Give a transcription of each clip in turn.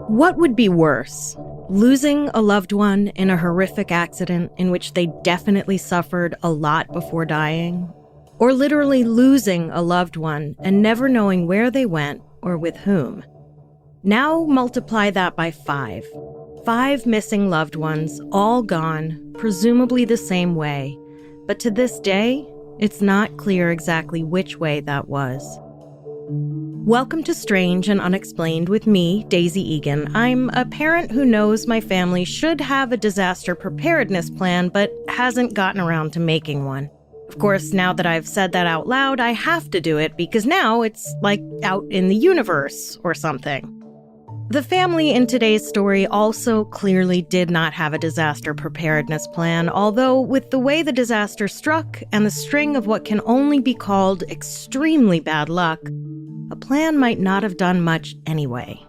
What would be worse? Losing a loved one in a horrific accident in which they definitely suffered a lot before dying? Or literally losing a loved one and never knowing where they went or with whom? Now multiply that by 5. 5 missing loved ones, all gone, presumably the same way. But to this day, it's not clear exactly which way that was. Welcome to Strange and Unexplained with me, Daisy Egan. I'm a parent who knows my family should have a disaster preparedness plan, but hasn't gotten around to making one. Of course, now that I've said that out loud, I have to do it because now it's like out in the universe or something. The family in today's story also clearly did not have a disaster preparedness plan, although with the way the disaster struck and the string of what can only be called extremely bad luck, a plan might not have done much anyway.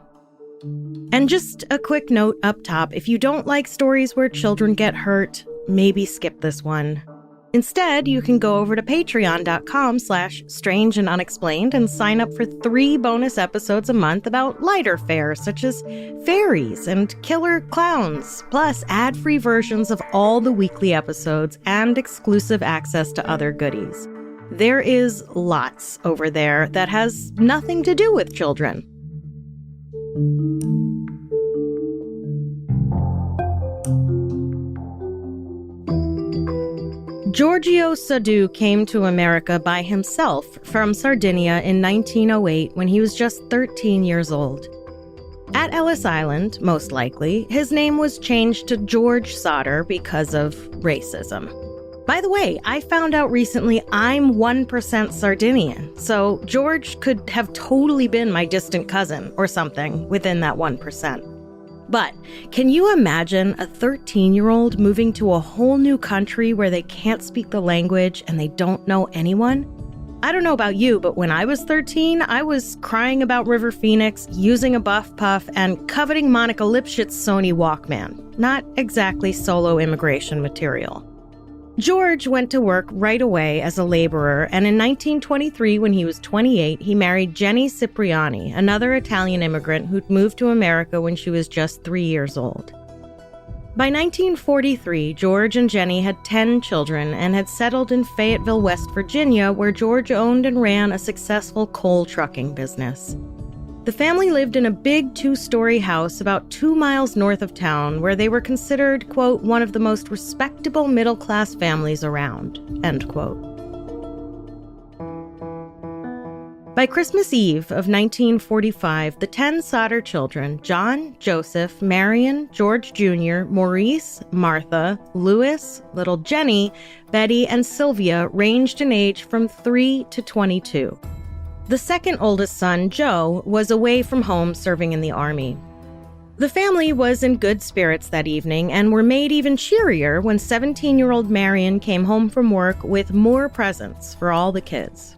And just a quick note up top, if you don't like stories where children get hurt, maybe skip this one. Instead, you can go over to patreon.com/strangeandunexplained and sign up for 3 bonus episodes a month about lighter fare, such as fairies and killer clowns, plus ad-free versions of all the weekly episodes and exclusive access to other goodies. There is lots over there that has nothing to do with children. Giorgio Sodder came to America by himself from Sardinia in 1908 when he was just 13 years old. At Ellis Island, most likely, his name was changed to George Sodder because of racism. By the way, I found out recently I'm 1% Sardinian, so George could have totally been my distant cousin or something within that 1%. But can you imagine a 13-year-old moving to a whole new country where they can't speak the language and they don't know anyone? I don't know about you, but when I was 13, I was crying about River Phoenix, using a buff puff, and coveting Monica Lipschitz' Sony Walkman. Not exactly solo immigration material. George went to work right away as a laborer, and in 1923, when he was 28, he married Jennie Cipriani, another Italian immigrant who'd moved to America when she was just 3 years old. By 1943, George and Jennie had 10 children and had settled in Fayetteville, West Virginia, where George owned and ran a successful coal trucking business. The family lived in a big 2-story house about 2 miles north of town, where they were considered, quote, one of the most respectable middle-class families around, end quote. By Christmas Eve of 1945, the 10 Sodder children, John, Joseph, Marion, George Jr., Maurice, Martha, Louis, little Jenny, Betty, and Sylvia ranged in age from 3 to 22. The second oldest son, Joe, was away from home serving in the Army. The family was in good spirits that evening and were made even cheerier when 17-year-old Marion came home from work with more presents for all the kids.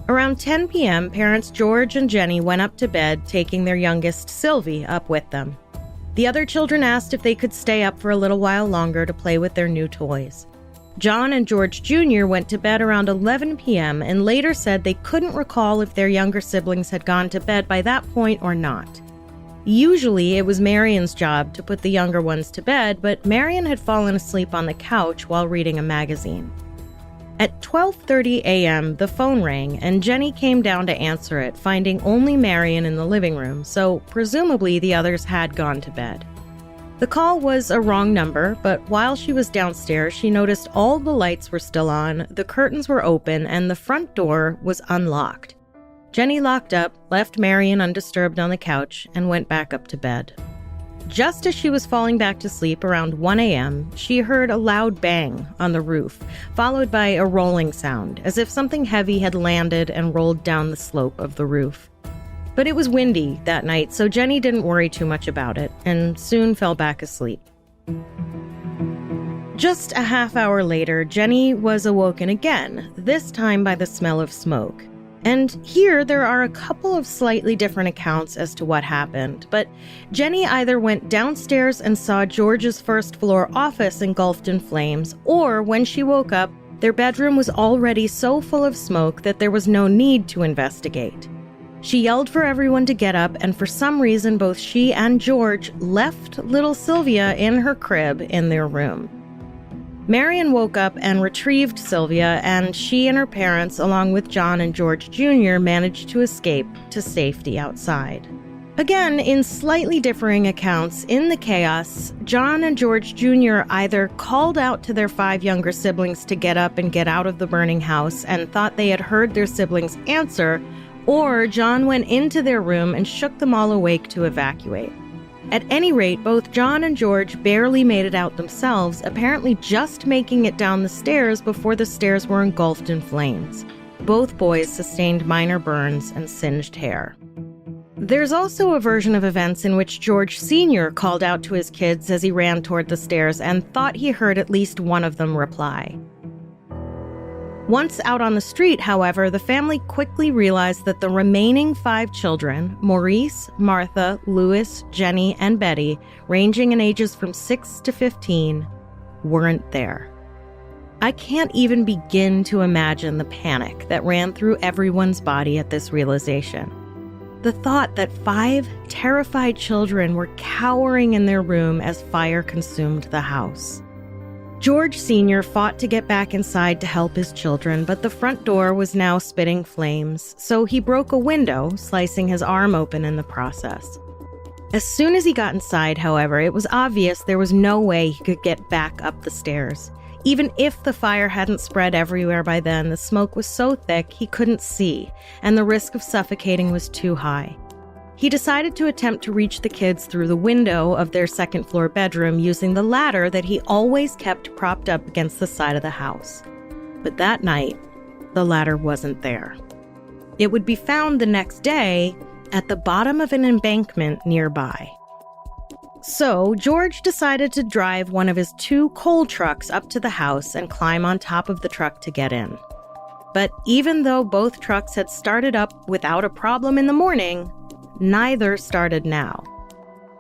Around 10 p.m., parents George and Jennie went up to bed, taking their youngest, Sylvie, up with them. The other children asked if they could stay up for a little while longer to play with their new toys. John and George Jr. went to bed around 11 p.m. and later said they couldn't recall if their younger siblings had gone to bed by that point or not. Usually, it was Marion's job to put the younger ones to bed, but Marion had fallen asleep on the couch while reading a magazine. At 12:30 a.m., the phone rang, and Jennie came down to answer it, finding only Marion in the living room, so presumably the others had gone to bed. The call was a wrong number, but while she was downstairs, she noticed all the lights were still on, the curtains were open, and the front door was unlocked. Jennie locked up, left Marion undisturbed on the couch, and went back up to bed. Just as she was falling back to sleep around 1 a.m., she heard a loud bang on the roof, followed by a rolling sound, as if something heavy had landed and rolled down the slope of the roof. But it was windy that night, so Jennie didn't worry too much about it, and soon fell back asleep. Just a half hour later, Jennie was awoken again, this time by the smell of smoke. And here there are a couple of slightly different accounts as to what happened, but Jennie either went downstairs and saw George's first-floor office engulfed in flames, or when she woke up, Their bedroom was already so full of smoke that there was no need to investigate. She yelled for everyone to get up, and for some reason both she and George left little Sylvia in her crib in their room. Marion woke up and retrieved Sylvia, and she and her parents, along with John and George Jr., managed to escape to safety outside. Again, in slightly differing accounts, in the chaos, John and George Jr. either called out to their 5 younger siblings to get up and get out of the burning house and thought they had heard their siblings answer, or John went into their room and shook them all awake to evacuate. At any rate, both John and George barely made it out themselves, apparently just making it down the stairs before the stairs were engulfed in flames. Both boys sustained minor burns and singed hair. There's also a version of events in which George Sr. called out to his kids as he ran toward the stairs and thought he heard at least one of them reply. Once out on the street, however, the family quickly realized that the remaining 5 children, Maurice, Martha, Louis, Jennie, and Betty, ranging in ages from 6 to 15, weren't there. I can't even begin to imagine the panic that ran through everyone's body at this realization. The thought that 5 terrified children were cowering in their room as fire consumed the house. George Sr. fought to get back inside to help his children, but the front door was now spitting flames, so he broke a window, slicing his arm open in the process. As soon as he got inside, however, it was obvious there was no way he could get back up the stairs. Even if the fire hadn't spread everywhere by then, the smoke was so thick he couldn't see, and the risk of suffocating was too high. He decided to attempt to reach the kids through the window of their second-floor bedroom using the ladder that he always kept propped up against the side of the house. But that night, the ladder wasn't there. It would be found the next day at the bottom of an embankment nearby. So, George decided to drive one of his 2 coal trucks up to the house and climb on top of the truck to get in. But even though both trucks had started up without a problem in the morning, neither started now.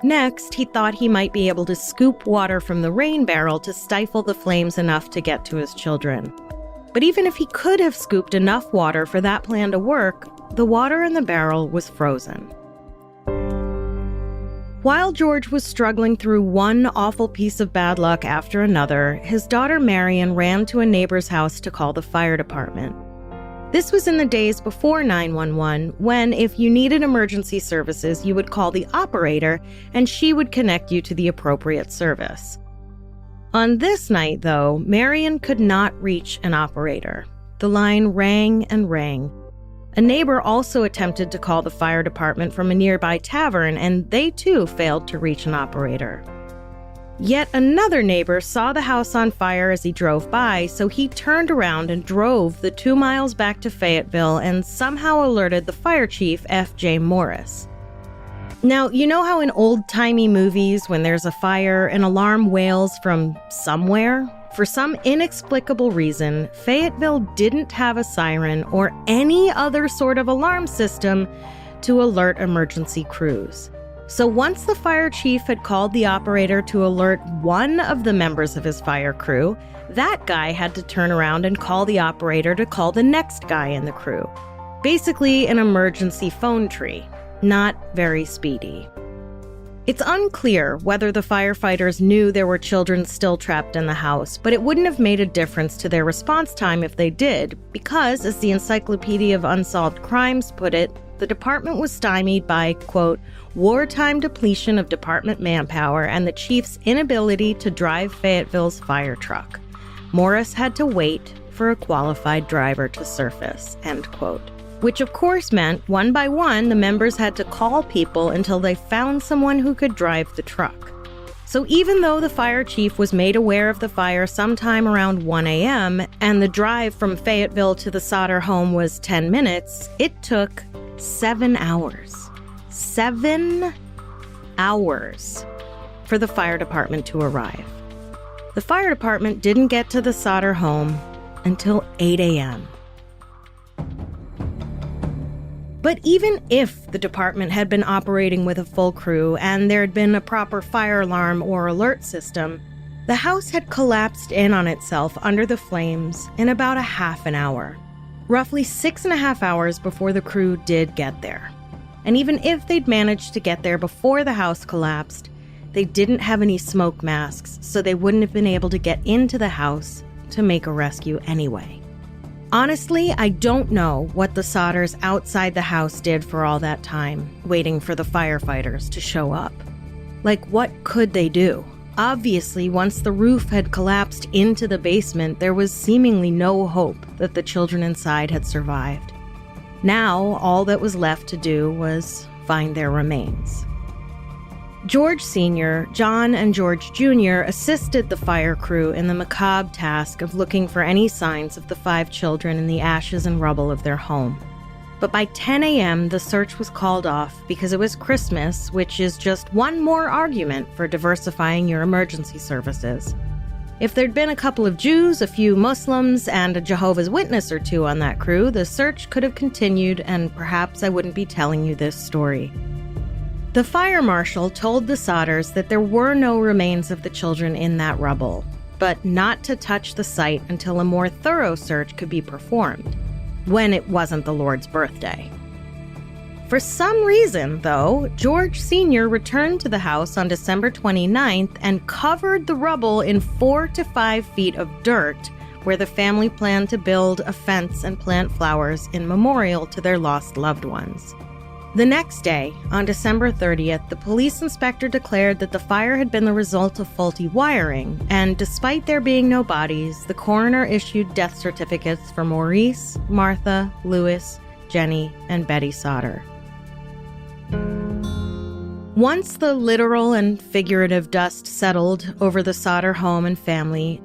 Next, he thought he might be able to scoop water from the rain barrel to stifle the flames enough to get to his children. But even if he could have scooped enough water for that plan to work, the water in the barrel was frozen. While George was struggling through one awful piece of bad luck after another, his daughter Marion ran to a neighbor's house to call the fire department. This was in the days before 911, when if you needed emergency services, you would call the operator and she would connect you to the appropriate service. On this night, though, Marion could not reach an operator. The line rang and rang. A neighbor also attempted to call the fire department from a nearby tavern, and they too failed to reach an operator. Yet another neighbor saw the house on fire as he drove by, so he turned around and drove the 2 miles back to Fayetteville and somehow alerted the fire chief, F.J. Morris. Now, you know how in old-timey movies, when there's a fire, an alarm wails from somewhere? For some inexplicable reason, Fayetteville didn't have a siren or any other sort of alarm system to alert emergency crews. So once the fire chief had called the operator to alert one of the members of his fire crew, that guy had to turn around and call the operator to call the next guy in the crew. Basically an emergency phone tree. Not very speedy. It's unclear whether the firefighters knew there were children still trapped in the house, but it wouldn't have made a difference to their response time if they did, because, as the Encyclopedia of Unsolved Crimes put it, the department was stymied by, quote, wartime depletion of department manpower and the chief's inability to drive Fayetteville's fire truck. Morris had to wait for a qualified driver to surface, end quote. Which of course meant, one by one, the members had to call people until they found someone who could drive the truck. So even though the fire chief was made aware of the fire sometime around 1 a.m., and the drive from Fayetteville to the Sodder home was 10 minutes, it took 7 hours. 7 hours for the fire department to arrive. The fire department didn't get to the Sodder home until 8 a.m. But even if the department had been operating with a full crew and there had been a proper fire alarm or alert system, The house had collapsed in on itself under the flames in about a half an hour, roughly 6.5 hours before the crew did get there. And even if they'd managed to get there before the house collapsed, they didn't have any smoke masks, so they wouldn't have been able to get into the house to make a rescue anyway. Honestly, I don't know what the Sodders outside the house did for all that time, waiting for the firefighters to show up. Like, what could they do? Obviously, once the roof had collapsed into the basement, there was seemingly no hope that the children inside had survived. Now, all that was left to do was find their remains. George Sr., John, and George Jr. assisted the fire crew in the macabre task of looking for any signs of the 5 children in the ashes and rubble of their home. But by 10 a.m., the search was called off because it was Christmas, which is just one more argument for diversifying your emergency services. If there'd been a couple of Jews, a few Muslims, and a Jehovah's Witness or two on that crew, the search could have continued, and perhaps I wouldn't be telling you this story. The fire marshal told the Sodders that there were no remains of the children in that rubble, but not to touch the site until a more thorough search could be performed, when it wasn't the Lord's birthday. For some reason, though, George Sr. returned to the house on December 29th and covered the rubble in 4 to 5 feet of dirt, where the family planned to build a fence and plant flowers in memorial to their lost loved ones. The next day, on December 30th, the police inspector declared that the fire had been the result of faulty wiring, and despite there being no bodies, the coroner issued death certificates for Maurice, Martha, Louis, Jennie, and Betty Sodder. Once the literal and figurative dust settled over the Sodder home and family,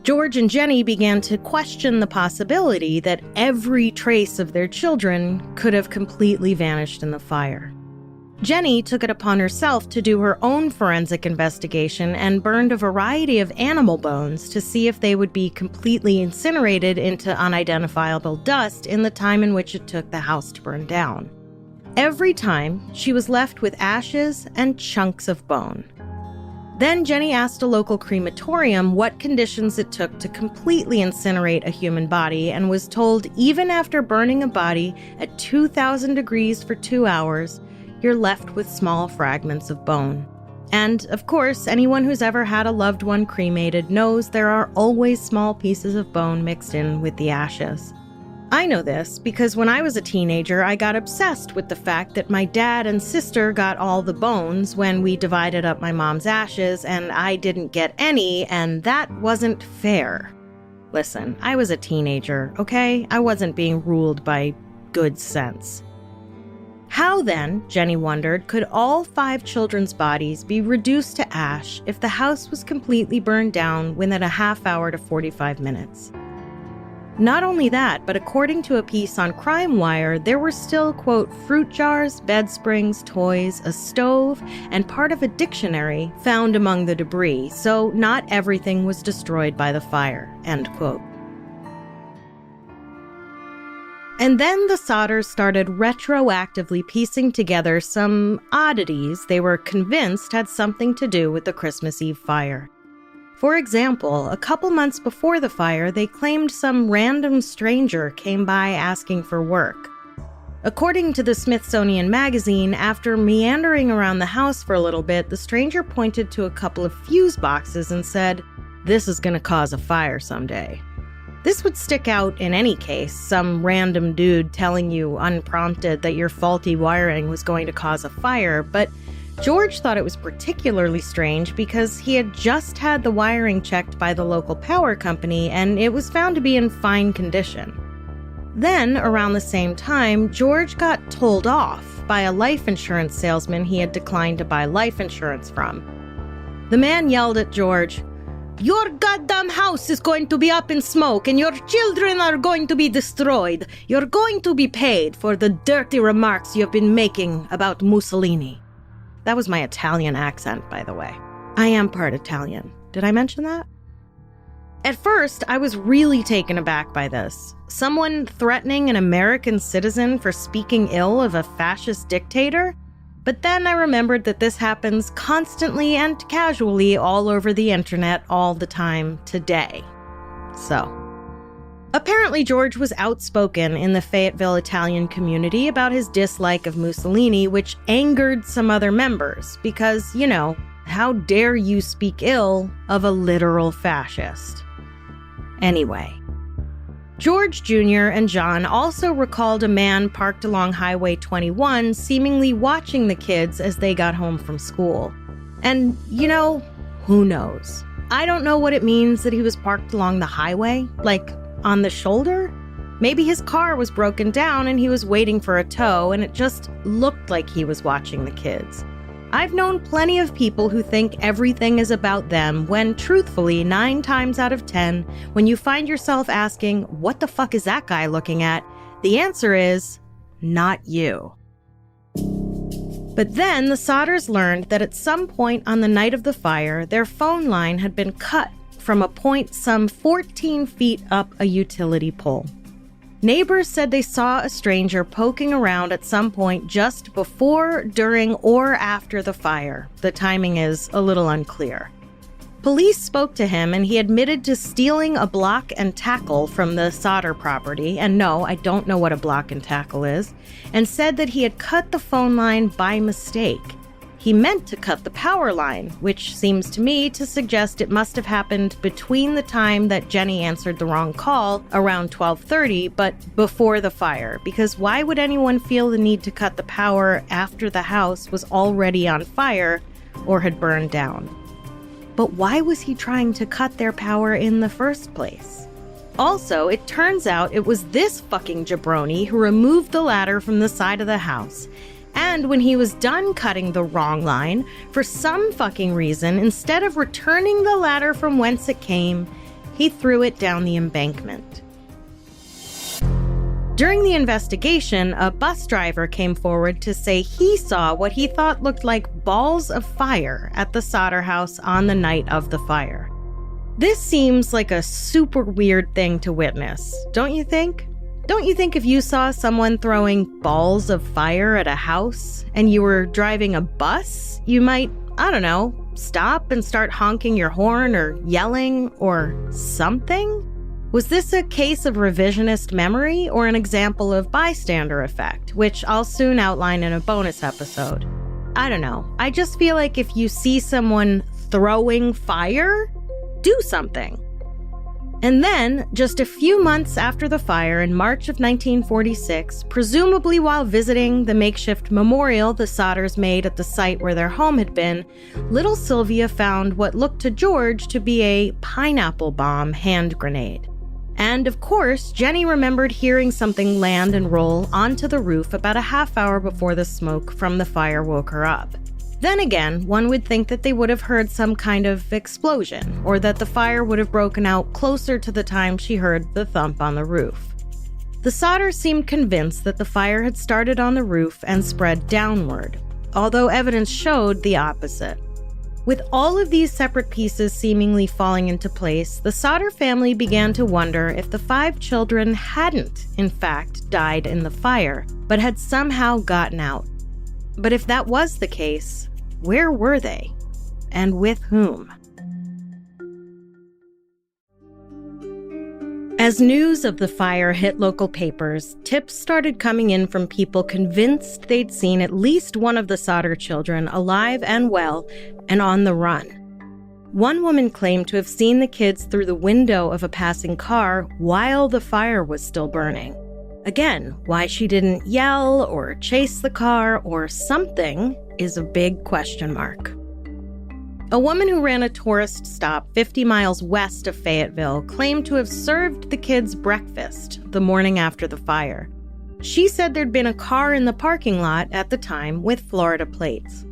George and Jennie began to question the possibility that every trace of their children could have completely vanished in the fire. Jennie took it upon herself to do her own forensic investigation and burned a variety of animal bones to see if they would be completely incinerated into unidentifiable dust in the time in which it took the house to burn down. Every time, she was left with ashes and chunks of bone. Then Jennie asked a local crematorium what conditions it took to completely incinerate a human body and was told even after burning a body at 2,000 degrees for 2 hours, you're left with small fragments of bone. And, of course, anyone who's ever had a loved one cremated knows there are always small pieces of bone mixed in with the ashes. I know this because when I was a teenager, I got obsessed with the fact that my dad and sister got all the bones when we divided up my mom's ashes, and I didn't get any, and that wasn't fair. Listen, I was a teenager, okay? I wasn't being ruled by good sense. How then, Jennie wondered, could all 5 children's bodies be reduced to ash if the house was completely burned down within a half hour to 45 minutes? Not only that, but according to a piece on Crime Wire, there were still, quote, fruit jars, bed springs, toys, a stove, and part of a dictionary found among the debris, so not everything was destroyed by the fire, end quote. And then the Sodders started retroactively piecing together some oddities they were convinced had something to do with the Christmas Eve fire. For example, a couple months before the fire, they claimed some random stranger came by asking for work. According to the Smithsonian Magazine, after meandering around the house for a little bit, the stranger pointed to a couple of fuse boxes and said, "This is going to cause a fire someday." This would stick out in any case, some random dude telling you unprompted that your faulty wiring was going to cause a fire, but George thought it was particularly strange because he had just had the wiring checked by the local power company and it was found to be in fine condition. Then, around the same time, George got told off by a life insurance salesman he had declined to buy life insurance from. The man yelled at George, "Your goddamn house is going to be up in smoke and your children are going to be destroyed. You're going to be paid for the dirty remarks you have been making about Mussolini." That was my Italian accent, by the way. I am part Italian. Did I mention that? At first, I was really taken aback by this. Someone threatening an American citizen for speaking ill of a fascist dictator? But then I remembered that this happens constantly and casually all over the internet all the time today. So, apparently George was outspoken in the Fayetteville Italian community about his dislike of Mussolini, which angered some other members because, how dare you speak ill of a literal fascist? Anyway, George Jr. and John also recalled a man parked along Highway 21 seemingly watching the kids as they got home from school. And, who knows? I don't know what it means that he was parked along the highway, like on the shoulder. Maybe his car was broken down and he was waiting for a tow and it just looked like he was watching the kids. I've known plenty of people who think everything is about them when, truthfully, 9 times out of 10, when you find yourself asking, what the fuck is that guy looking at? The answer is, not you. But then the Sodders learned that at some point on the night of the fire, their phone line had been cut from a point some 14 feet up a utility pole. Neighbors said they saw a stranger poking around at some point just before, during, or after the fire. The timing is a little unclear. Police spoke to him and he admitted to stealing a block and tackle from the Sodder property, and no, I don't know what a block and tackle is, and said that he had cut the phone line by mistake. He meant to cut the power line, which seems to me to suggest it must have happened between the time that Jennie answered the wrong call, around 12:30, but before the fire, because why would anyone feel the need to cut the power after the house was already on fire or had burned down? But why was he trying to cut their power in the first place? Also, it turns out it was this fucking jabroni who removed the ladder from the side of the house. And when he was done cutting the wrong line, for some fucking reason, instead of returning the ladder from whence it came, he threw it down the embankment. During the investigation, a bus driver came forward to say he saw what he thought looked like balls of fire at the Sodder house on the night of the fire. This seems like a super weird thing to witness, don't you think? Don't you think if you saw someone throwing balls of fire at a house and you were driving a bus, you might, stop and start honking your horn or yelling or something? Was this a case of revisionist memory or an example of bystander effect, which I'll soon outline in a bonus episode? I don't know. I just feel like if you see someone throwing fire, do something. And then, just a few months after the fire in March of 1946, presumably while visiting the makeshift memorial the Sodders made at the site where their home had been, little Sylvia found what looked to George to be a pineapple bomb hand grenade. And of course, Jennie remembered hearing something land and roll onto the roof about a half hour before the smoke from the fire woke her up. Then again, one would think that they would have heard some kind of explosion, or that the fire would have broken out closer to the time she heard the thump on the roof. The Sodders seemed convinced that the fire had started on the roof and spread downward, although evidence showed the opposite. With all of these separate pieces seemingly falling into place, the Sodder family began to wonder if the 5 children hadn't, in fact, died in the fire, but had somehow gotten out. But if that was the case, where were they? And with whom? As news of the fire hit local papers, tips started coming in from people convinced they'd seen at least one of the Sodder children alive and well and on the run. One woman claimed to have seen the kids through the window of a passing car while the fire was still burning. Again, why she didn't yell or chase the car or something is a big question mark. A woman who ran a tourist stop 50 miles west of Fayetteville claimed to have served the kids breakfast the morning after the fire. She said there'd been a car in the parking lot at the time with Florida plates.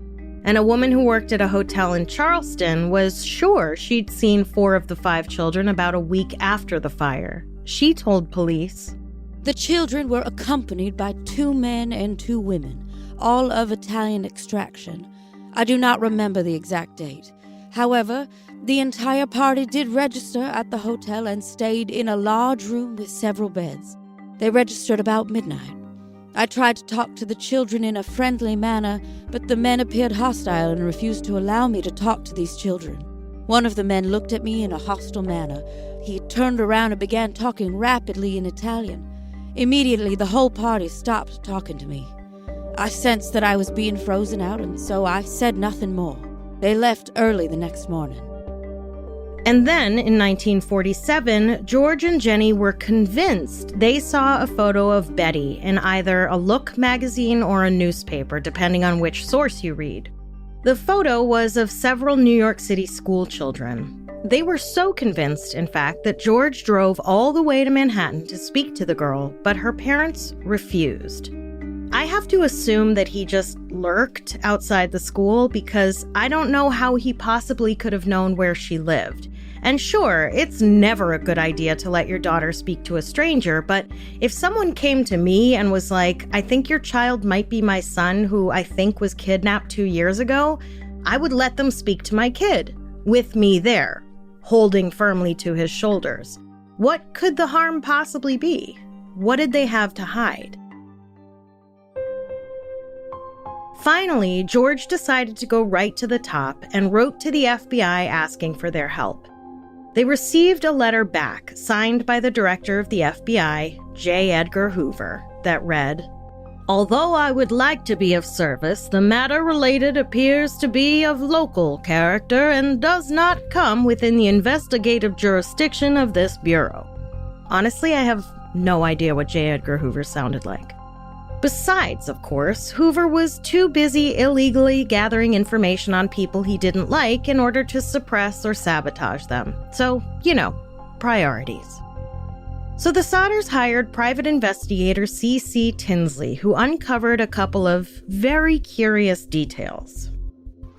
And a woman who worked at a hotel in Charleston was sure she'd seen 4 of the 5 children about a week after the fire. She told police, "The children were accompanied by 2 men and 2 women, all of Italian extraction. I do not remember the exact date. However, the entire party did register at the hotel and stayed in a large room with several beds. They registered about midnight. I tried to talk to the children in a friendly manner, but the men appeared hostile and refused to allow me to talk to these children. One of the men looked at me in a hostile manner. He turned around and began talking rapidly in Italian. Immediately, the whole party stopped talking to me. I sensed that I was being frozen out, and so I said nothing more. They left early the next morning. And then, in 1947, George and Jennie were convinced they saw a photo of Betty in either a Look magazine or a newspaper, depending on which source you read. The photo was of several New York City school children. They were so convinced, in fact, that George drove all the way to Manhattan to speak to the girl, but her parents refused. I have to assume that he just lurked outside the school because I don't know how he possibly could have known where she lived. And sure, it's never a good idea to let your daughter speak to a stranger, but if someone came to me and was like, I think your child might be my son who I think was kidnapped 2 years ago, I would let them speak to my kid, with me there, holding firmly to his shoulders. What could the harm possibly be? What did they have to hide? Finally, George decided to go right to the top and wrote to the FBI asking for their help. They received a letter back, signed by the director of the FBI, J. Edgar Hoover, that read, "Although I would like to be of service, the matter related appears to be of local character and does not come within the investigative jurisdiction of this bureau." Honestly, I have no idea what J. Edgar Hoover sounded like. Besides, of course, Hoover was too busy illegally gathering information on people he didn't like in order to suppress or sabotage them. So, priorities. So the Sodders hired private investigator C.C. Tinsley, who uncovered a couple of very curious details.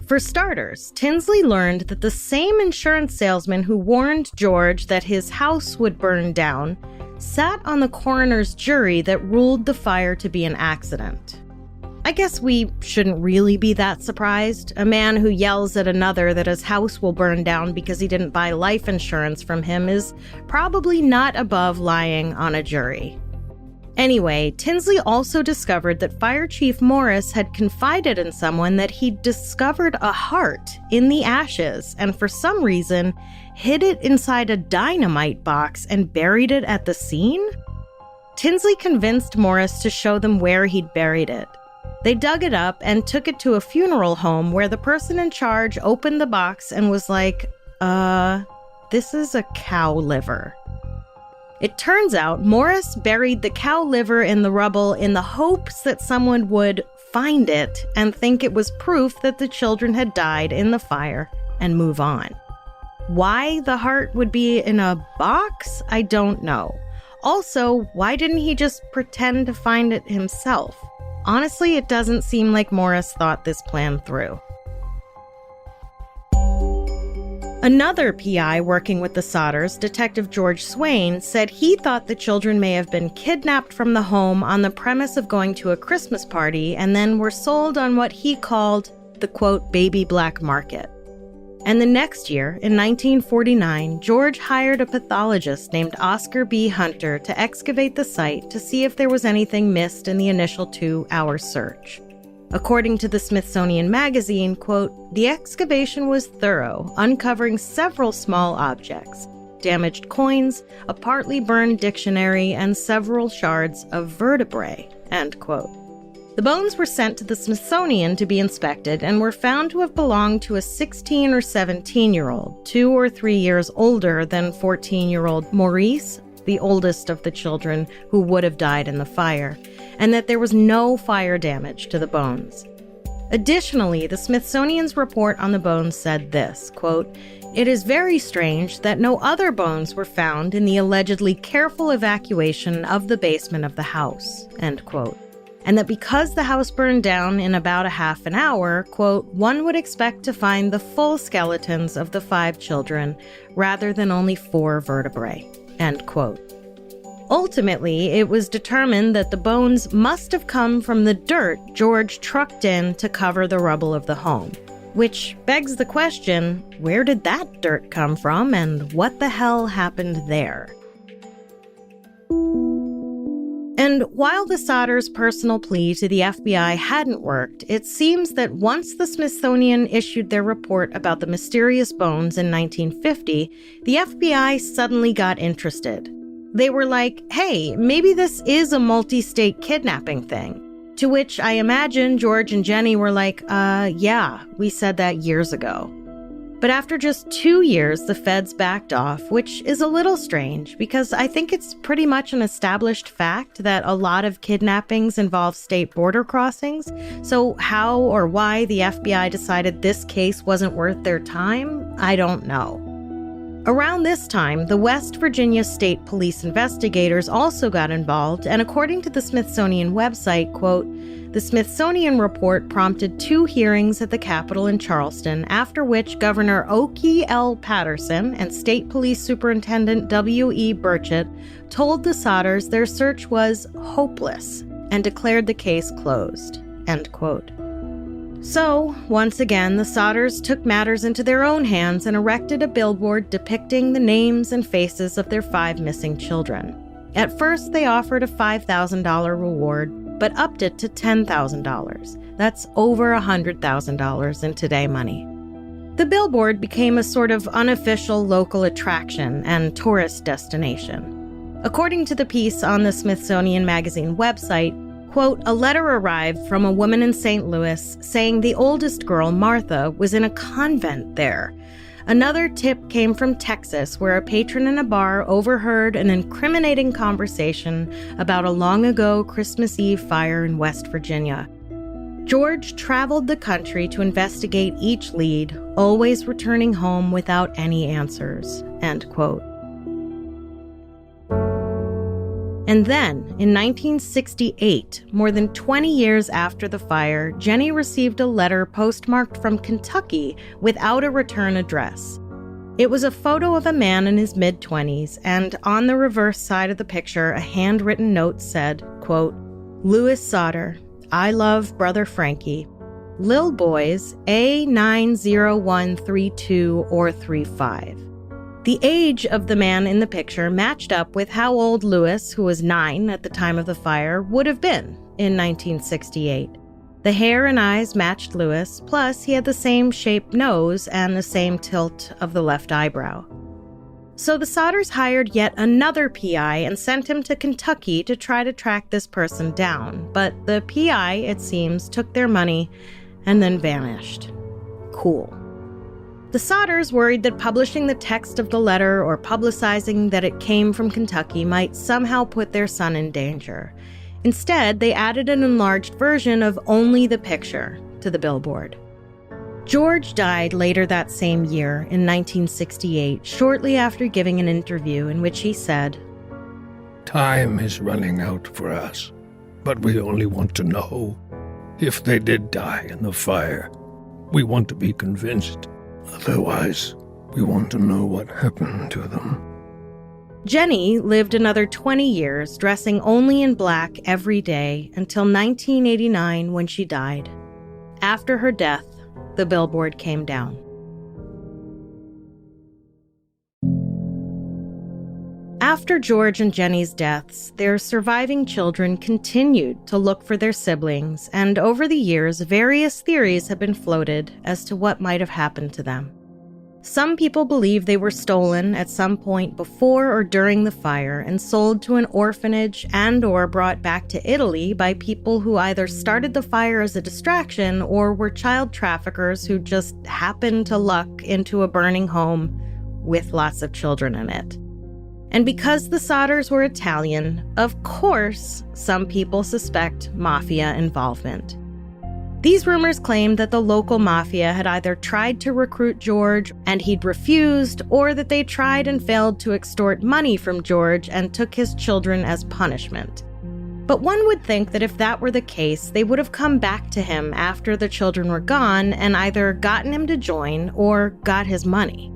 For starters, Tinsley learned that the same insurance salesman who warned George that his house would burn down sat on the coroner's jury that ruled the fire to be an accident. I guess we shouldn't really be that surprised. A man who yells at another that his house will burn down because he didn't buy life insurance from him is probably not above lying on a jury. Anyway, Tinsley also discovered that Fire Chief Morris had confided in someone that he'd discovered a heart in the ashes and for some reason hid it inside a dynamite box and buried it at the scene? Tinsley convinced Morris to show them where he'd buried it. They dug it up and took it to a funeral home where the person in charge opened the box and was like, this is a cow liver. It turns out Morris buried the cow liver in the rubble in the hopes that someone would find it and think it was proof that the children had died in the fire and move on. Why the heart would be in a box, I don't know. Also, why didn't he just pretend to find it himself? Honestly, it doesn't seem like Morris thought this plan through. Another PI working with the Sodders, Detective George Swain, said he thought the children may have been kidnapped from the home on the premise of going to a Christmas party and then were sold on what he called the, quote, baby black market. And the next year, in 1949, George hired a pathologist named Oscar B. Hunter to excavate the site to see if there was anything missed in the initial 2-hour search. According to the Smithsonian Magazine, quote, the excavation was thorough, uncovering several small objects, damaged coins, a partly burned dictionary, and several shards of vertebrae, end quote. The bones were sent to the Smithsonian to be inspected and were found to have belonged to a 16 or 17-year-old, 2 or 3 years older than 14-year-old Maurice, the oldest of the children who would have died in the fire, and that there was no fire damage to the bones. Additionally, the Smithsonian's report on the bones said this, quote, it is very strange that no other bones were found in the allegedly careful evacuation of the basement of the house, end quote. And that because the house burned down in about a half an hour, quote, one would expect to find the full skeletons of the 5 children rather than only 4 vertebrae, end quote. Ultimately, it was determined that the bones must have come from the dirt George trucked in to cover the rubble of the home, which begs the question, where did that dirt come from and what the hell happened there? And while the Sodders' personal plea to the FBI hadn't worked, it seems that once the Smithsonian issued their report about the mysterious bones in 1950, the FBI suddenly got interested. They were like, hey, maybe this is a multi-state kidnapping thing. To which I imagine George and Jennie were like, yeah, we said that years ago. But after just 2 years, the feds backed off, which is a little strange because I think it's pretty much an established fact that a lot of kidnappings involve state border crossings. So how or why the FBI decided this case wasn't worth their time, I don't know. Around this time, the West Virginia State Police investigators also got involved, and according to the Smithsonian website, quote, the Smithsonian report prompted 2 hearings at the Capitol in Charleston, after which Governor Oki L. Patterson and State Police Superintendent W.E. Burchett told the Sodders their search was hopeless and declared the case closed, end quote. So, once again, the Sodders took matters into their own hands and erected a billboard depicting the names and faces of their 5 missing children. At first, they offered a $5,000 reward, but upped it to $10,000. That's over $100,000 in today money. The billboard became a sort of unofficial local attraction and tourist destination. According to the piece on the Smithsonian Magazine website, quote, a letter arrived from a woman in St. Louis saying the oldest girl, Martha, was in a convent there. Another tip came from Texas, where a patron in a bar overheard an incriminating conversation about a long-ago Christmas Eve fire in West Virginia. George traveled the country to investigate each lead, always returning home without any answers, end quote. And then, in 1968, more than 20 years after the fire, Jennie received a letter postmarked from Kentucky without a return address. It was a photo of a man in his mid-20s, and on the reverse side of the picture, a handwritten note said, quote, Louis Sodder, I love Brother Frankie. Lil Boys, A90132 or 35. The age of the man in the picture matched up with how old Louis, who was 9 at the time of the fire, would have been in 1968. The hair and eyes matched Louis, plus he had the same shaped nose and the same tilt of the left eyebrow. So the Sodders hired yet another PI and sent him to Kentucky to try to track this person down. But the PI, it seems, took their money and then vanished. Cool. The Sodders worried that publishing the text of the letter or publicizing that it came from Kentucky might somehow put their son in danger. Instead, they added an enlarged version of only the picture to the billboard. George died later that same year, in 1968, shortly after giving an interview in which he said, Time is running out for us, but we only want to know if they did die in the fire. We want to be convinced. Otherwise, we want to know what happened to them. Jennie lived another 20 years, dressing only in black every day until 1989 when she died. After her death, the billboard came down. After George and Jennie's deaths, their surviving children continued to look for their siblings, and over the years, various theories have been floated as to what might have happened to them. Some people believe they were stolen at some point before or during the fire and sold to an orphanage and/or brought back to Italy by people who either started the fire as a distraction or were child traffickers who just happened to luck into a burning home with lots of children in it. And because the Sodders were Italian, of course, some people suspect mafia involvement. These rumors claimed that the local mafia had either tried to recruit George and he'd refused, or that they tried and failed to extort money from George and took his children as punishment. But one would think that if that were the case, they would have come back to him after the children were gone and either gotten him to join or got his money.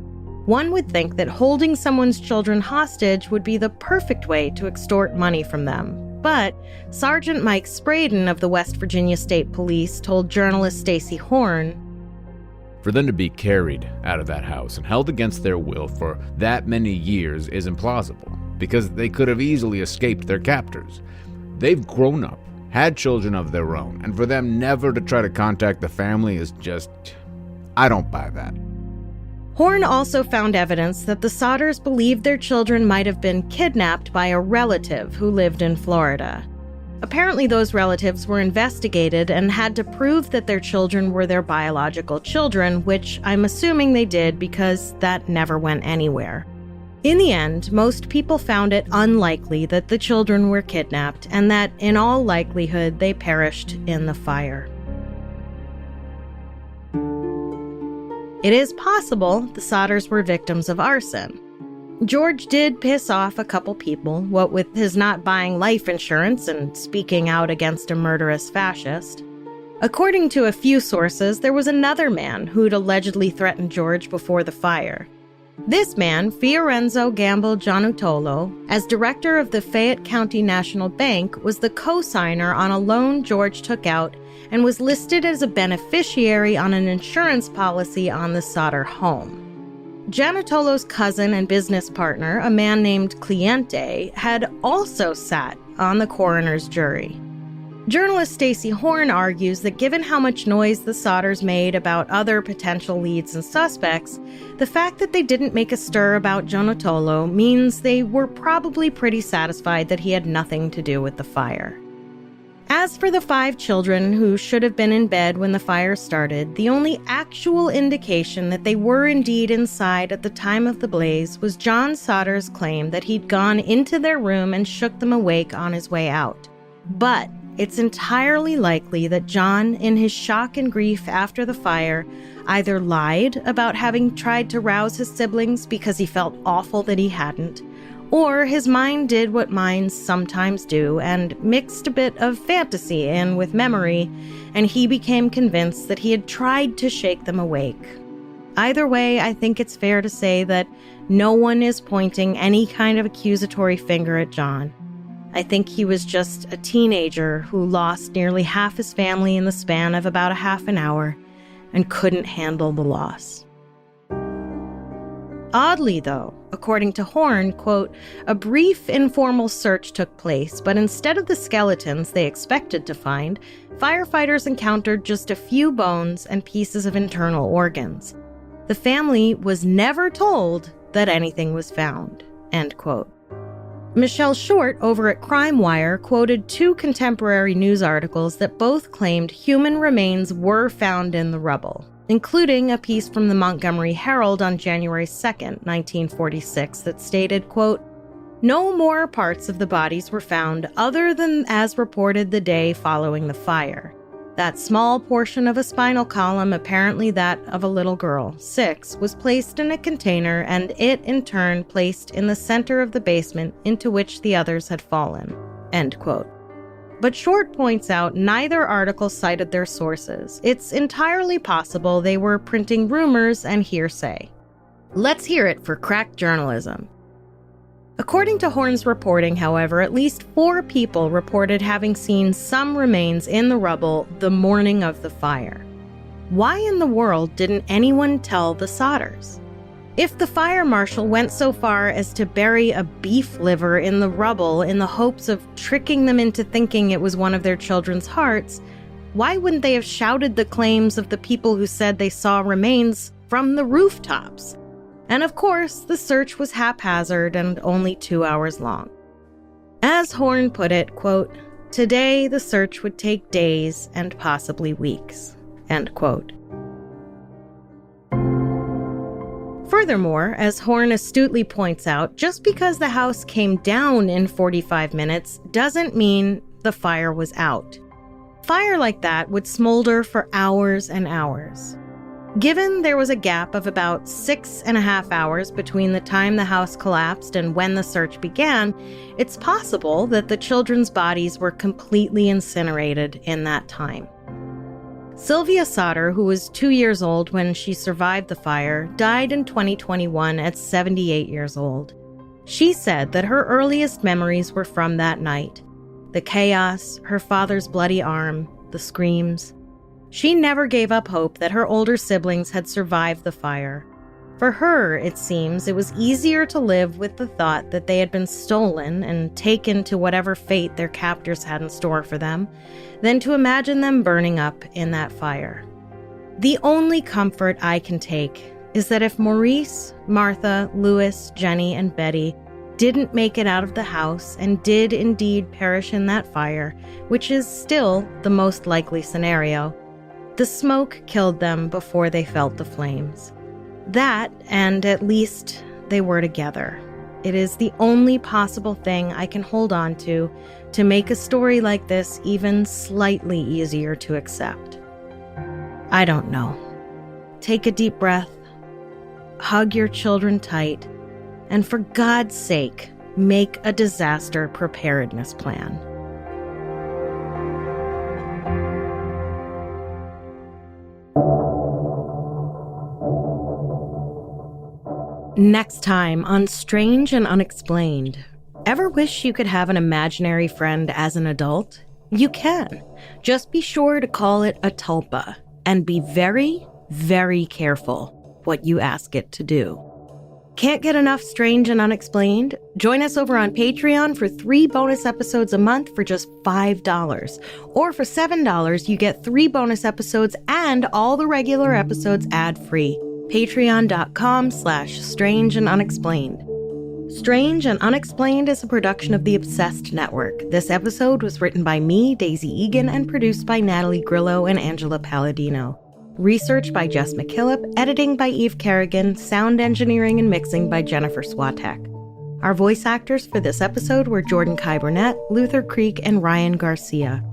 One would think that holding someone's children hostage would be the perfect way to extort money from them. But Sergeant Mike Spraden of the West Virginia State Police told journalist Stacey Horn, For them to be carried out of that house and held against their will for that many years is implausible, because they could have easily escaped their captors. They've grown up, had children of their own, and for them never to try to contact the family is just... I don't buy that. Horn also found evidence that the Sodders believed their children might have been kidnapped by a relative who lived in Florida. Apparently, those relatives were investigated and had to prove that their children were their biological children, which I'm assuming they did because that never went anywhere. In the end, most people found it unlikely that the children were kidnapped and that, in all likelihood, they perished in the fire. It is possible the Sodders were victims of arson. George did piss off a couple people, what with his not buying life insurance and speaking out against a murderous fascist. According to a few sources, there was another man who'd allegedly threatened George before the fire. This man, Fiorenzo Gamble Giannuttolo, as director of the Fayette County National Bank, was the co-signer on a loan George took out and was listed as a beneficiary on an insurance policy on the Sodder home. Giannuttolo's cousin and business partner, a man named Cliente, had also sat on the coroner's jury. Journalist Stacey Horn argues that given how much noise the Sodders made about other potential leads and suspects, the fact that they didn't make a stir about Giannuttolo means they were probably pretty satisfied that he had nothing to do with the fire. As for the 5 children who should have been in bed when the fire started, the only actual indication that they were indeed inside at the time of the blaze was John Sodder's claim that he'd gone into their room and shook them awake on his way out. But it's entirely likely that John, in his shock and grief after the fire, either lied about having tried to rouse his siblings because he felt awful that he hadn't, or his mind did what minds sometimes do and mixed a bit of fantasy in with memory, and he became convinced that he had tried to shake them awake. Either way, I think it's fair to say that no one is pointing any kind of accusatory finger at John. I think he was just a teenager who lost nearly half his family in the span of about a half an hour and couldn't handle the loss. Oddly, though, according to Horn, quote, a brief informal search took place, but instead of the skeletons they expected to find, firefighters encountered just a few bones and pieces of internal organs. The family was never told that anything was found, end quote. Michelle Short over at Crime Wire quoted 2 contemporary news articles that both claimed human remains were found in the rubble, including a piece from the Montgomery Herald on January 2nd, 1946 that stated, quote, no more parts of the bodies were found other than as reported the day following the fire. That small portion of a spinal column, apparently that of a little girl, 6, was placed in a container and it, in turn, placed in the center of the basement into which the others had fallen, end quote. But Short points out neither article cited their sources. It's entirely possible they were printing rumors and hearsay. Let's hear it for crack journalism. According to Horn's reporting, however, at least 4 people reported having seen some remains in the rubble the morning of the fire. Why in the world didn't anyone tell the Sodders? If the fire marshal went so far as to bury a beef liver in the rubble in the hopes of tricking them into thinking it was one of their children's hearts, why wouldn't they have shouted the claims of the people who said they saw remains from the rooftops? And of course, the search was haphazard and only 2 hours long. As Horn put it, quote, today the search would take days and possibly weeks, end quote. Furthermore, as Horn astutely points out, just because the house came down in 45 minutes doesn't mean the fire was out. Fire like that would smolder for hours and hours. Given there was a gap of about 6.5 hours between the time the house collapsed and when the search began, it's possible that the children's bodies were completely incinerated in that time. Sylvia Sodder, who was 2 years old when she survived the fire, died in 2021 at 78 years old. She said that her earliest memories were from that night. The chaos, her father's bloody arm, the screams. She never gave up hope that her older siblings had survived the fire. For her, it seems, it was easier to live with the thought that they had been stolen and taken to whatever fate their captors had in store for them, than to imagine them burning up in that fire. The only comfort I can take is that if Maurice, Martha, Louis, Jennie, and Betty didn't make it out of the house and did indeed perish in that fire, which is still the most likely scenario, the smoke killed them before they felt the flames. That, and at least they were together. It is the only possible thing I can hold on to make a story like this even slightly easier to accept. I don't know. Take a deep breath, hug your children tight, and for God's sake, make a disaster preparedness plan. Next time on Strange and Unexplained. Ever wish you could have an imaginary friend as an adult? You can. Just be sure to call it a tulpa and be very, very careful what you ask it to do. Can't get enough Strange and Unexplained? Join us over on Patreon for 3 bonus episodes a month for just $5. Or for $7, you get 3 bonus episodes and all the regular episodes ad-free. Patreon.com/Strange and Unexplained. Strange and Unexplained is a production of the Obsessed Network. This episode was written by me, Daisy Egan, and produced by Natalie Grillo and Angela Palladino. Research by Jess McKillop, editing by Eve Kerrigan, sound engineering and mixing by Jennifer Swatek. Our voice actors for this episode were Jordan Kai Burnett, Luther Creek, and Ryan Garcia.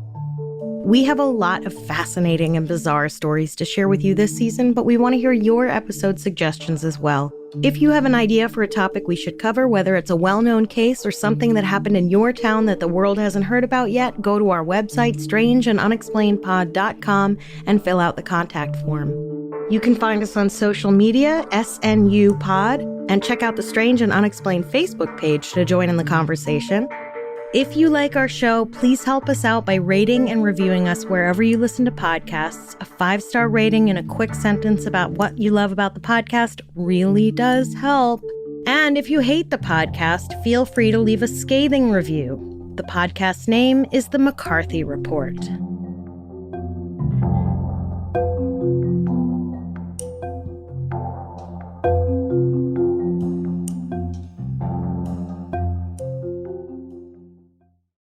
We have a lot of fascinating and bizarre stories to share with you this season, but we want to hear your episode suggestions as well. If you have an idea for a topic we should cover, whether it's a well-known case or something that happened in your town that the world hasn't heard about yet, go to our website, strangeandunexplainedpod.com, and fill out the contact form. You can find us on social media, SNU Pod, and check out the Strange and Unexplained Facebook page to join in the conversation. If you like our show, please help us out by rating and reviewing us wherever you listen to podcasts. A 5-star rating and a quick sentence about what you love about the podcast really does help. And if you hate the podcast, feel free to leave a scathing review. The podcast's name is The McCarthy Report.